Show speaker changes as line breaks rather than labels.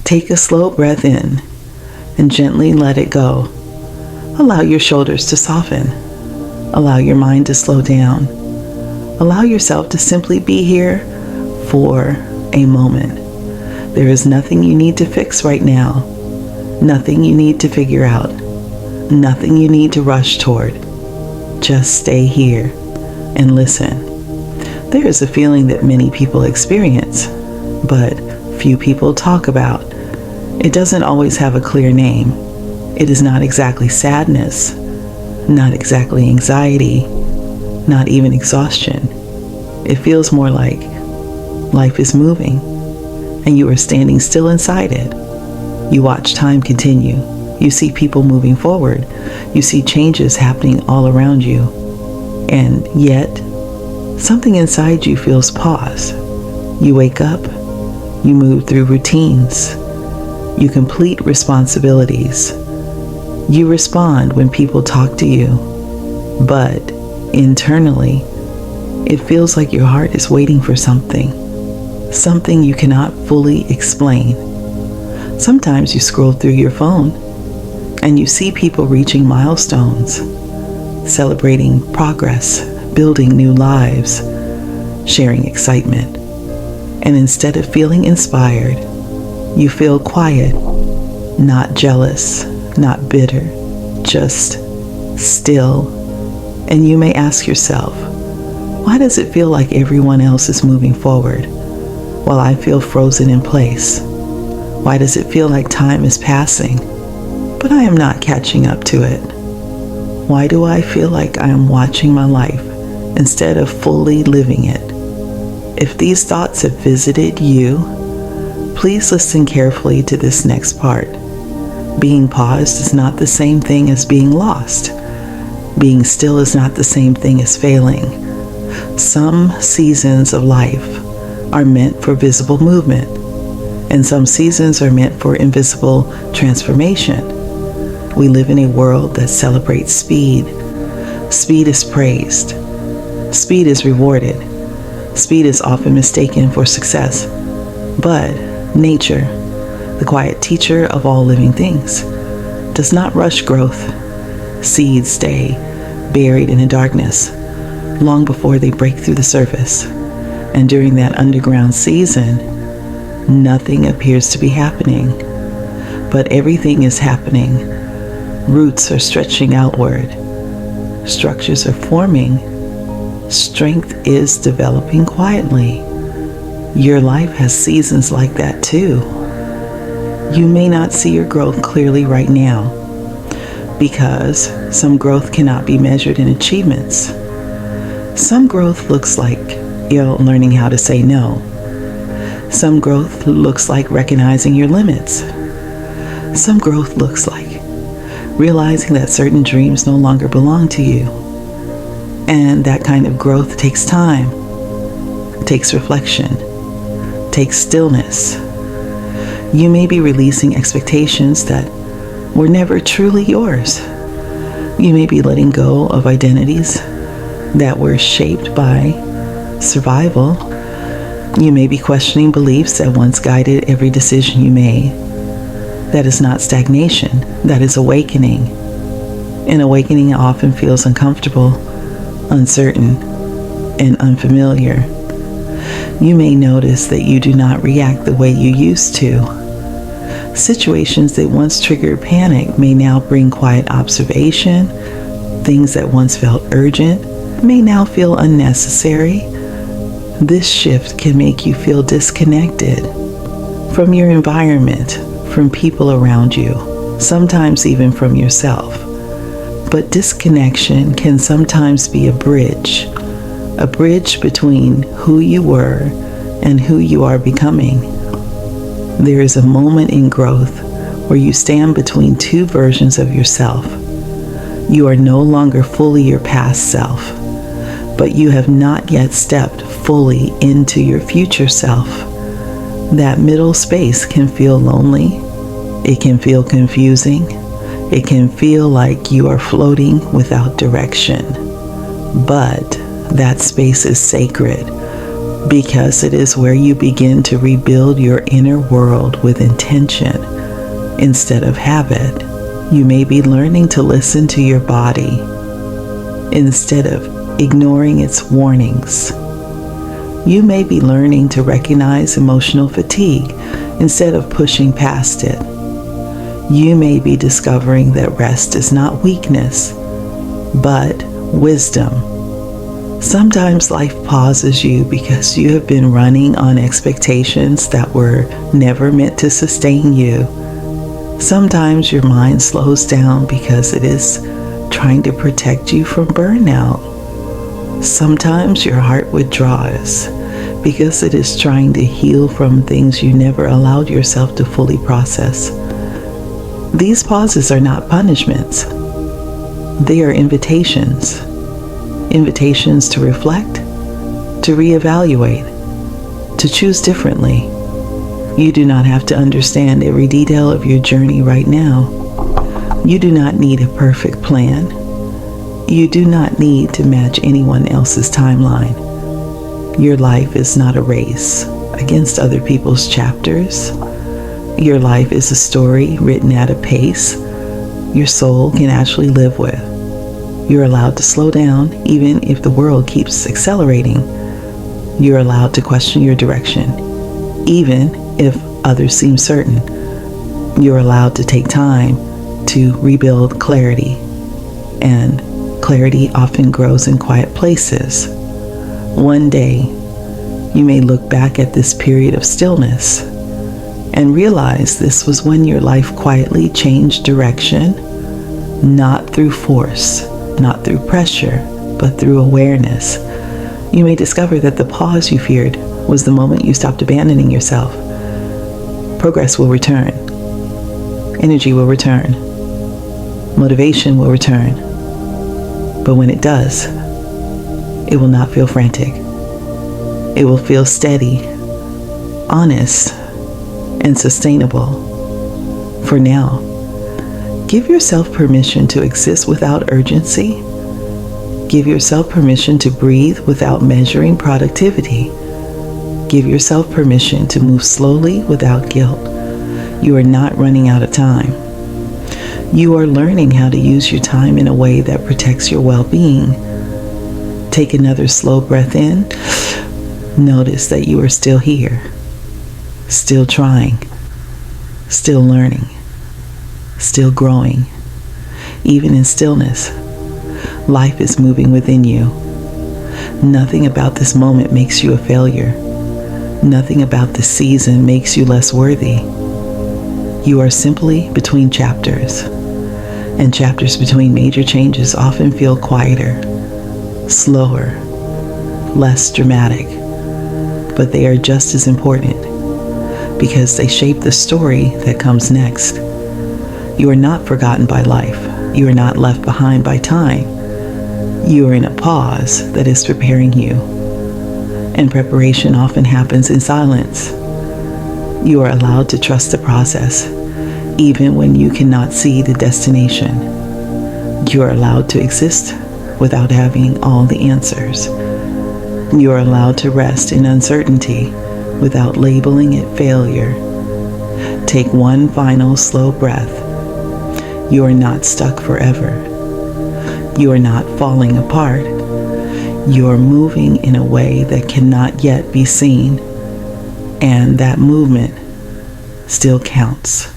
Take a slow breath in and gently let it go. Allow your shoulders to soften. Allow your mind to slow down. Allow yourself to simply be here for a moment. There is nothing you need to fix right now. Nothing you need to figure out. Nothing you need to rush toward. Just stay here and listen. There is a feeling that many people experience, but few people talk about. It doesn't always have a clear name. It is not exactly sadness, not exactly anxiety, not even exhaustion. It feels more like life is moving and you are standing still inside it. You watch time continue. You see people moving forward. You see changes happening all around you. And yet, something inside you feels pause. You wake up. You move through routines. You complete responsibilities. You respond when people talk to you. But internally, it feels like your heart is waiting for something you cannot fully explain. Sometimes you scroll through your phone and you see people reaching milestones, celebrating progress, building new lives, sharing excitement. And instead of feeling inspired, you feel quiet, not jealous, not bitter, just still. And you may ask yourself, why does it feel like everyone else is moving forward while I feel frozen in place? Why does it feel like time is passing, but I am not catching up to it? Why do I feel like I am watching my life instead of fully living it? If these thoughts have visited you, please listen carefully to this next part. Being paused is not the same thing as being lost. Being still is not the same thing as failing. Some seasons of life are meant for visible movement, and some seasons are meant for invisible transformation. We live in a world that celebrates speed. Speed is praised. Speed is rewarded. Speed is often mistaken for success. But nature, the quiet teacher of all living things, does not rush growth. Seeds stay buried in the darkness long before they break through the surface. And during that underground season, nothing appears to be happening, but everything is happening. Roots are stretching outward. Structures are forming. Strength is developing quietly. Your life has seasons like that too. You may not see your growth clearly right now because some growth cannot be measured in achievements. Some growth looks like learning how to say no. Some growth looks like recognizing your limits. Some growth looks like realizing that certain dreams no longer belong to you. And that kind of growth takes time, takes reflection, takes stillness. You may be releasing expectations that were never truly yours. You may be letting go of identities that were shaped by survival. You may be questioning beliefs that once guided every decision you made. That is not stagnation, that is awakening. And awakening often feels uncomfortable, uncertain, and unfamiliar. You may notice that you do not react the way you used to. Situations that once triggered panic may now bring quiet observation. Things that once felt urgent may now feel unnecessary. This shift can make you feel disconnected from your environment, from people around you, sometimes even from yourself. But disconnection can sometimes be a bridge between who you were and who you are becoming. There is a moment in growth where you stand between two versions of yourself. You are no longer fully your past self, but you have not yet stepped fully into your future self. That middle space can feel lonely. It can feel confusing. It can feel like you are floating without direction. But that space is sacred. because it is where you begin to rebuild your inner world with intention instead of habit. You may be learning to listen to your body instead of ignoring its warnings. You may be learning to recognize emotional fatigue instead of pushing past it. You may be discovering that rest is not weakness, but wisdom. Sometimes life pauses you because you have been running on expectations that were never meant to sustain you. Sometimes your mind slows down because it is trying to protect you from burnout. Sometimes your heart withdraws because it is trying to heal from things you never allowed yourself to fully process. These pauses are not punishments. They are invitations. Invitations to reflect, to reevaluate, to choose differently. You do not have to understand every detail of your journey right now. You do not need a perfect plan. You do not need to match anyone else's timeline. Your life is not a race against other people's chapters. Your life is a story written at a pace your soul can actually live with. You're allowed to slow down even if the world keeps accelerating. You're allowed to question your direction, even if others seem certain. You're allowed to take time to rebuild clarity, and clarity often grows in quiet places. One day, you may look back at this period of stillness and realize this was when your life quietly changed direction, not through force, not through pressure, but through awareness. You may discover that the pause you feared was the moment you stopped abandoning yourself. Progress will return. Energy will return. Motivation will return. But when it does, it will not feel frantic. It will feel steady, honest, and sustainable. For now, give yourself permission to exist without urgency. Give yourself permission to breathe without measuring productivity. Give yourself permission to move slowly without guilt. You are not running out of time. You are learning how to use your time in a way that protects your well-being. Take another slow breath in. Notice that you are still here, still trying, still learning, still growing. Even in stillness, life is moving within you. Nothing about this moment makes you a failure. Nothing about this season makes you less worthy. You are simply between chapters, and chapters between major changes often feel quieter, slower, less dramatic, but they are just as important because they shape the story that comes next. You are not forgotten by life. You are not left behind by time. You are in a pause that is preparing you, and preparation often happens in silence. You are allowed to trust the process, even when you cannot see the destination. You are allowed to exist without having all the answers. You are allowed to rest in uncertainty without labeling it failure. Take one final slow breath. You are not stuck forever. You are not falling apart. You are moving in a way that cannot yet be seen, and that movement still counts.